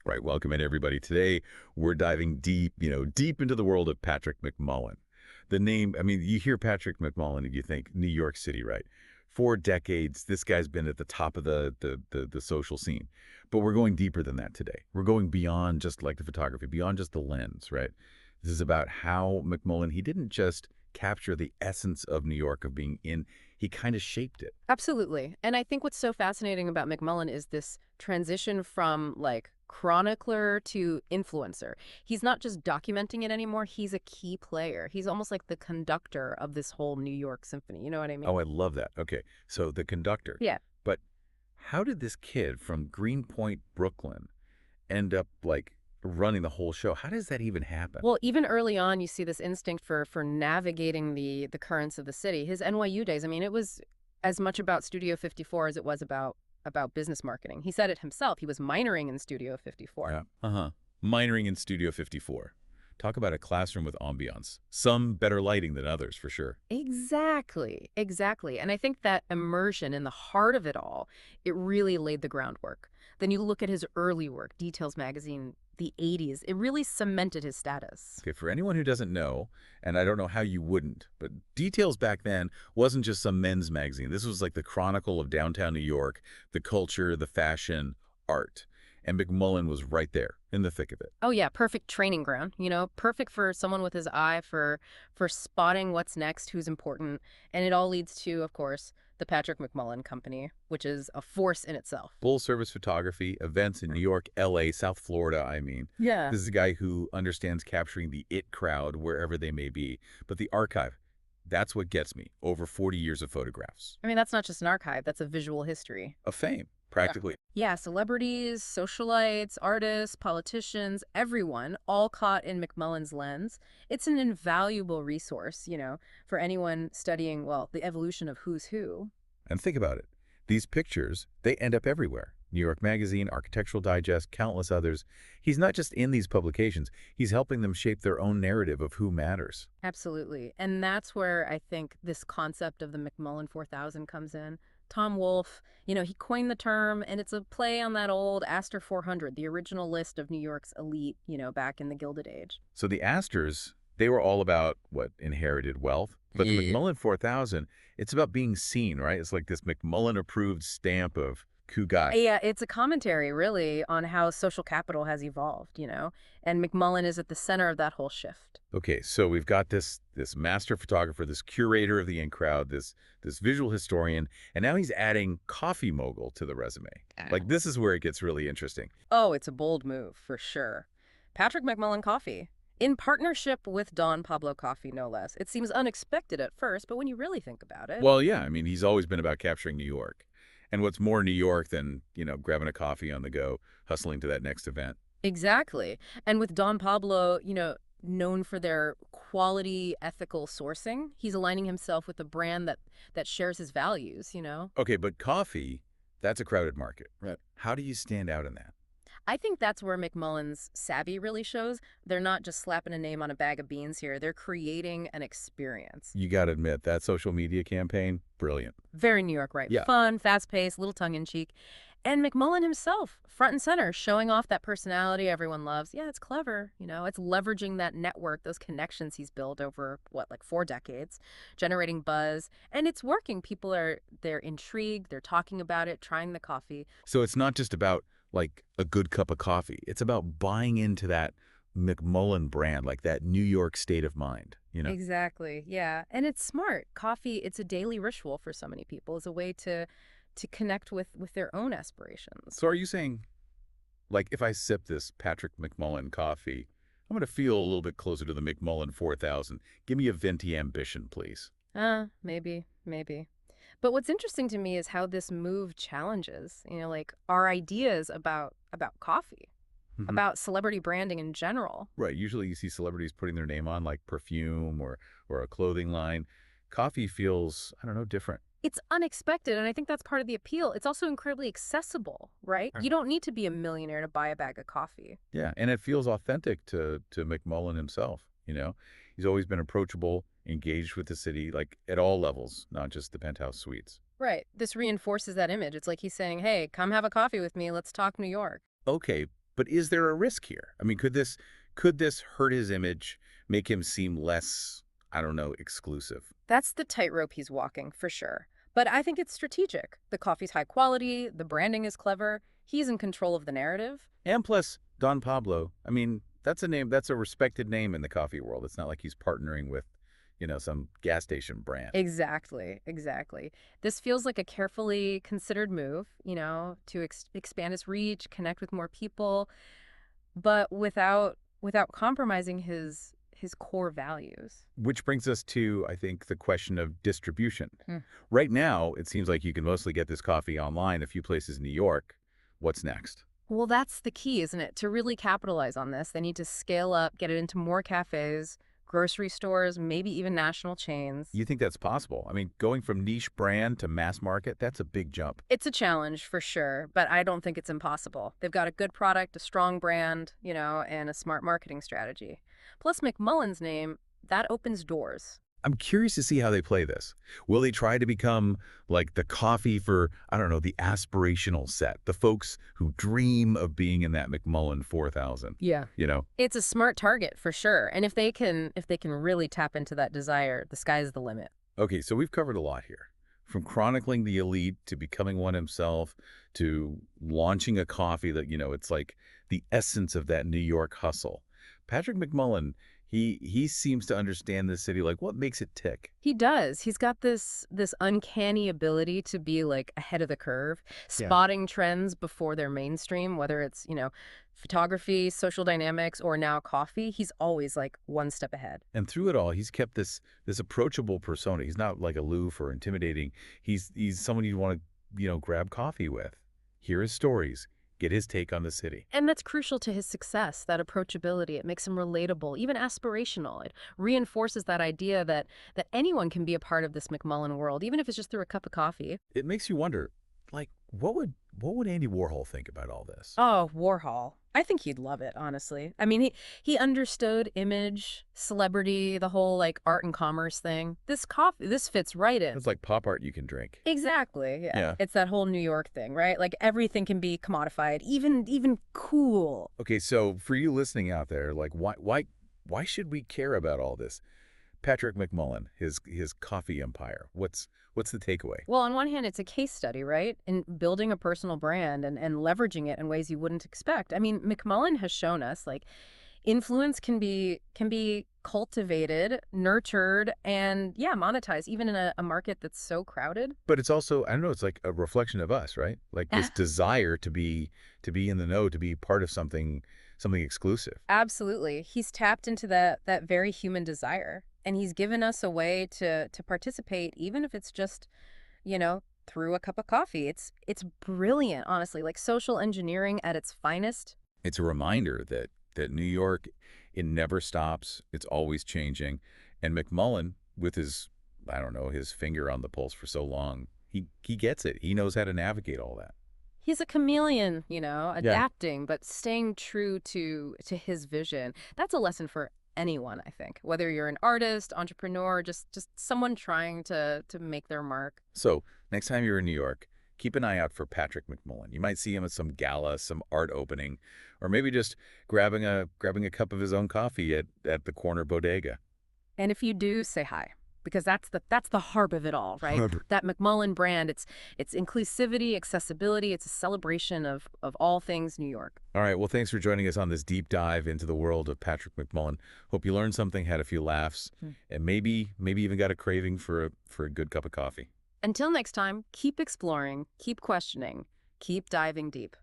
Right, welcome in everybody. Today, we're diving deep into the world of Patrick McMullan. The name, I mean, you hear Patrick McMullan and you think New York City, right? For decades, this guy's been at the top of the social scene. But we're going deeper than that today. We're going beyond just like the photography, beyond just the lens, right? This is about how McMullan, he didn't just capture the essence of New York, of being in, he kind of shaped it. Absolutely. And I think what's so fascinating about McMullan is this transition from like chronicler to influencer. He's not just documenting it anymore, he's a key player. He's almost like the conductor of this whole New York symphony. You know what I mean? Oh, I love that. Okay, so the conductor. Yeah. But how did this kid from Greenpoint, Brooklyn, end up like running the whole show? How does that even happen? Well, even early on, you see this instinct for navigating the currents of the city. His NYU days, I mean, it was as much about Studio 54 as it was about business marketing. He said it himself. He was minoring in Studio 54. Yeah. Uh-huh. Minoring in Studio 54. Talk about a classroom with ambiance. Some better lighting than others, for sure. Exactly, exactly. And I think that immersion in the heart of it all, it really laid the groundwork. Then you look at his early work, Details magazine, the 80s, it really cemented his status. Okay, for anyone who doesn't know, and I don't know how you wouldn't, but Details back then wasn't just some men's magazine. This was like the chronicle of downtown New York, the culture, the fashion, art. And McMullan was right there in the thick of it. Oh yeah, perfect training ground, perfect for someone with his eye for spotting what's next, who's important. And it all leads to, of course, the Patrick McMullan Company, which is a force in itself. Full service photography, events in New York, LA, South Florida, I mean. Yeah. This is a guy who understands capturing the it crowd wherever they may be. But the archive, that's what gets me. Over 40 years of photographs. I mean, that's not just an archive, that's a visual history. Of fame, practically. Yeah, celebrities, socialites, artists, politicians, everyone, all caught in McMullan's lens. It's an invaluable resource, for anyone studying, well, the evolution of who's who. And think about it. These pictures, they end up everywhere. New York Magazine, Architectural Digest, countless others. He's not just in these publications. He's helping them shape their own narrative of who matters. Absolutely. And that's where I think this concept of the McMullan 4000 comes in. Tom Wolfe, he coined the term, and it's a play on that old Astor 400, the original list of New York's elite, back in the Gilded Age. So the Astors, they were all about, what, inherited wealth? But the McMullan 4000, it's about being seen, right? It's like this McMullan-approved stamp of cool guy. Yeah, it's a commentary, really, on how social capital has evolved, and McMullan is at the center of that whole shift. Okay, so we've got this master photographer, this curator of the in crowd, this visual historian, and now he's adding coffee mogul to the resume. Like, this is where it gets really interesting. Oh, it's a bold move, for sure. Patrick McMullan Coffee, in partnership with Don Pablo Coffee, no less. It seems unexpected at first, but when you really think about it... Well, yeah, I mean, he's always been about capturing New York. And what's more New York than, grabbing a coffee on the go, hustling to that next event? Exactly. And with Don Pablo, known for their quality, ethical sourcing, he's aligning himself with a brand that shares his values. Okay, but coffee, that's a crowded market. Right. How do you stand out in that? I think that's where McMullan's savvy really shows. They're not just slapping a name on a bag of beans here. They're creating an experience. You got to admit, that social media campaign, brilliant. Very New York, right? Yeah. Fun, fast-paced, little tongue-in-cheek. And McMullan himself, front and center, showing off that personality everyone loves. Yeah, it's clever. It's leveraging that network, those connections he's built over, like 4 decades, generating buzz. And it's working. They're intrigued. They're talking about it, trying the coffee. So it's not just about, like, a good cup of coffee. It's about buying into that McMullan brand, like that New York state of mind, Exactly, yeah. And it's smart. Coffee, it's a daily ritual for so many people. It's a way to connect with their own aspirations. So are you saying, like, if I sip this Patrick McMullan coffee, I'm going to feel a little bit closer to the McMullan 4000. Give me a venti ambition, please. Maybe. But what's interesting to me is how this move challenges, like our ideas about coffee, about celebrity branding in general. Right. Usually you see celebrities putting their name on, like perfume or a clothing line. Coffee feels, I don't know, different. It's unexpected, and I think that's part of the appeal. It's also incredibly accessible, right? You don't need to be a millionaire to buy a bag of coffee. Yeah, and it feels authentic to McMullan himself, He's always been approachable, engaged with the city, like at all levels, not just the penthouse suites. Right. This reinforces that image. It's like he's saying, hey, come have a coffee with me. Let's talk New York. Okay, But is there a risk here? I mean, could this hurt his image, make him seem less, I don't know, exclusive? That's the tightrope he's walking, for sure. But I think it's strategic. The coffee's high quality, the branding is clever, he's in control of the narrative. And plus, Don Pablo, I mean, that's a name, that's a respected name in the coffee world. It's not like he's partnering with, some gas station brand. Exactly, exactly. This feels like a carefully considered move, to expand his reach, connect with more people, but without compromising his core values. Which brings us to, I think, the question of distribution. Hmm. Right now, it seems like you can mostly get this coffee online, a few places in New York. What's next? Well, that's the key, isn't it? To really capitalize on this, they need to scale up, get it into more cafes, grocery stores, maybe even national chains. You think that's possible? I mean, going from niche brand to mass market, that's a big jump. It's a challenge for sure, but I don't think it's impossible. They've got a good product, a strong brand, and a smart marketing strategy. Plus, McMullan's name, that opens doors. I'm curious to see how they play this. Will they try to become like the coffee for, I don't know, the aspirational set, the folks who dream of being in that McMullan 4000? Yeah. You know? It's a smart target for sure. And if they can really tap into that desire, the sky's the limit. Okay, so we've covered a lot here. From chronicling the elite to becoming one himself to launching a coffee that, it's like the essence of that New York hustle. Patrick McMullan, he seems to understand this city, like what makes it tick. He does. He's got this uncanny ability to be like ahead of the curve, Yeah. spotting trends before they're mainstream, whether it's, photography, social dynamics, or now coffee. He's always like one step ahead. And through it all, he's kept this approachable persona. He's not like aloof or intimidating. He's someone you want to, grab coffee with, hear his stories, get his take on the city. And that's crucial to his success, that approachability. It makes him relatable, even aspirational. It reinforces that idea that anyone can be a part of this McMullan world, even if it's just through a cup of coffee. It makes you wonder, like, what would Andy Warhol think about all this? Oh, Warhol. I think he'd love it, honestly. I mean, he understood image, celebrity, the whole like art and commerce thing. This fits right in. It's like pop art you can drink. Exactly. Yeah. Yeah. It's that whole New York thing, right? Like everything can be commodified, even cool. Okay, so for you listening out there, like why should we care about all this? Patrick McMullan, his coffee empire. What's the takeaway? Well, on one hand, it's a case study, right? In building a personal brand and leveraging it in ways you wouldn't expect. I mean, McMullen has shown us like influence can be cultivated, nurtured, and yeah, monetized, even in a market that's so crowded. But it's also, I don't know, it's like a reflection of us, right? Like this desire to be in the know, to be part of something exclusive. Absolutely. He's tapped into that very human desire. And he's given us a way to participate, even if it's just, through a cup of coffee. It's brilliant, honestly, like social engineering at its finest. It's a reminder that New York, it never stops. It's always changing. And McMullan, with his, I don't know, his finger on the pulse for so long, he gets it. He knows how to navigate all that. He's a chameleon, Yeah. adapting, but staying true to his vision. That's a lesson for anyone, I think, whether you're an artist, entrepreneur, just someone trying to make their mark. So next time you're in New York, keep an eye out for Patrick McMullan. You might see him at some gala, some art opening, or maybe just grabbing a cup of his own coffee at the corner bodega. And if you do, say hi, because that's the heart of it all, right? Heart. That McMullen brand, it's inclusivity, accessibility, it's a celebration of all things New York. All right, well, thanks for joining us on this deep dive into the world of Patrick McMullan. Hope you learned something, had a few laughs, and maybe even got a craving for a good cup of coffee. Until next time, keep exploring, keep questioning, keep diving deep.